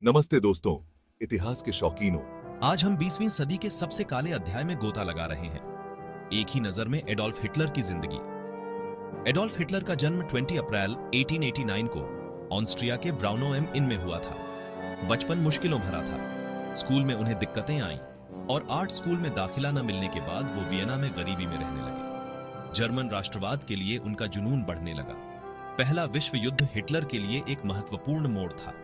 नमस्ते दोस्तों, इतिहास के शौकीनों। आज हम 20वीं सदी के सबसे काले अध्याय में गोता लगा रहे हैं। एक ही नजर में एडोल्फ हिटलर की जिंदगी। एडोल्फ हिटलर का जन्म 20 अप्रैल 1889 को ऑस्ट्रिया के ब्राउनो एम इन में हुआ था। बचपन मुश्किलों भरा था। स्कूल में उन्हें दिक्कतें आईं और आर्ट स्कूल में दाखिला न मिलने के बाद वो वियना में गरीबी में रहने लगे। जर्मन राष्ट्रवाद के लिए उनका जुनून बढ़ने लगा। पहला विश्व युद्ध हिटलर के लिए एक महत्वपूर्ण मोड़ था।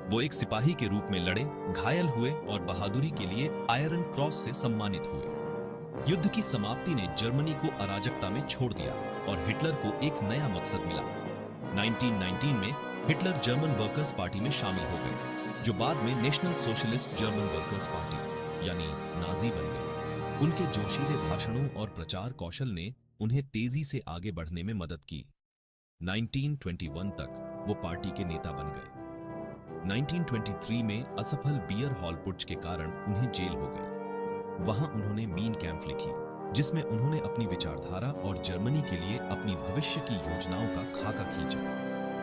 वो एक सिपाही के रूप में लड़े, घायल हुए और बहादुरी के लिए आयरन क्रॉस से सम्मानित हुए। युद्ध की समाप्ति ने जर्मनी को अराजकता में छोड़ दिया और हिटलर को एक नया मकसद मिला। 1919 में हिटलर जर्मन वर्कर्स पार्टी में शामिल हो गए, जो बाद में national socialist German workers party यानी नाजी बन गई। उनके जोशीले भाषणों और प्रचार कौशल ने उन्हें तेजी से आगे बढ़ने में मदद की। 1921 तक वो पार्टी के नेता बन गए। 1923 में असफल बियर हॉल पुट्च के कारण उन्हें जेल हो गई। वहां उन्होंने मीन कैंप लिखी, जिसमें उन्होंने अपनी विचारधारा और जर्मनी के लिए अपनी भविष्य की योजनाओं का खाका खींचा।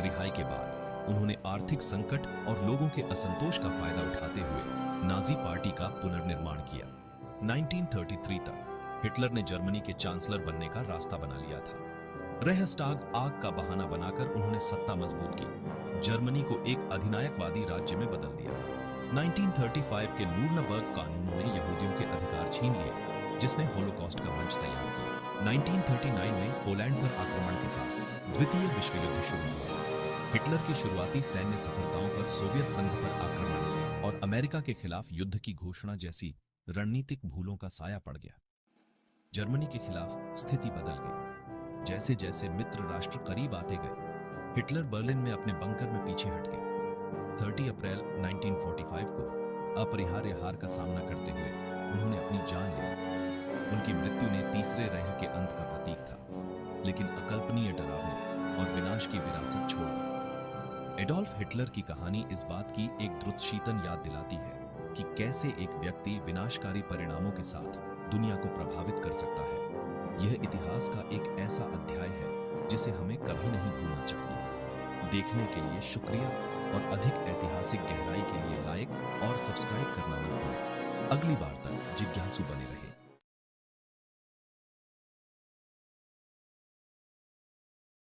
रिहाई के बाद उन्होंने आर्थिक संकट और लोगों के असंतोष का फायदा उठाते हुए नाजी पार्टी का पुनर्निर्माण किया। 1933 तक हिटलर ने जर्मनी के चांसलर बनने का रास्ता बना लिया था। रेहस्टाग आग का बहाना बनाकर उन्होंने सत्ता मजबूत की, जर्मनी को एक अधिनायकवादी राज्य में बदल दिया। 1935 के नूरनबर्ग कानूनों ने यहूदियों के अधिकार छीन लिए, जिसने होलोकॉस्ट का मंच तैयार किया। 1939 में पोलैंड पर आक्रमण के साथ द्वितीय विश्व युद्ध शुरू हुआ। हिटलर की शुरुआती सैन्य सफलताओं पर सोवियत संघ पर आक्रमण और अमेरिका के खिलाफ युद्ध की घोषणा जैसी रणनीतिक भूलों का साया पड़ गया। जर्मनी के खिलाफ स्थिति बदल गई। जैसे जैसे मित्र राष्ट्र करीब आते गए, हिटलर बर्लिन में अपने बंकर में पीछे हट गए। 30 अप्रैल 1945 को अपरिहार्य हार का सामना करते हुए उन्होंने अपनी जान ली। उनकी मृत्यु ने तीसरे रेह के अंत का प्रतीक था, लेकिन अकल्पनीय डरावनी और विनाश की विरासत छोड़ गई। एडोल्फ हिटलर की कहानी इस बात की एक द्रुतशीतन याद दिलाती है कि कैसे एक व्यक्ति विनाशकारी परिणामों के साथ दुनिया को प्रभावित कर सकता है। यह इतिहास का एक ऐसा अध्याय है जिसे हमें कभी नहीं भूलना चाहिए। देखने के लिए शुक्रिया और अधिक ऐतिहासिक गहराई के लिए लाइक और सब्सक्राइब करना न भूलें। अगली बार तक जिज्ञासु बने रहें।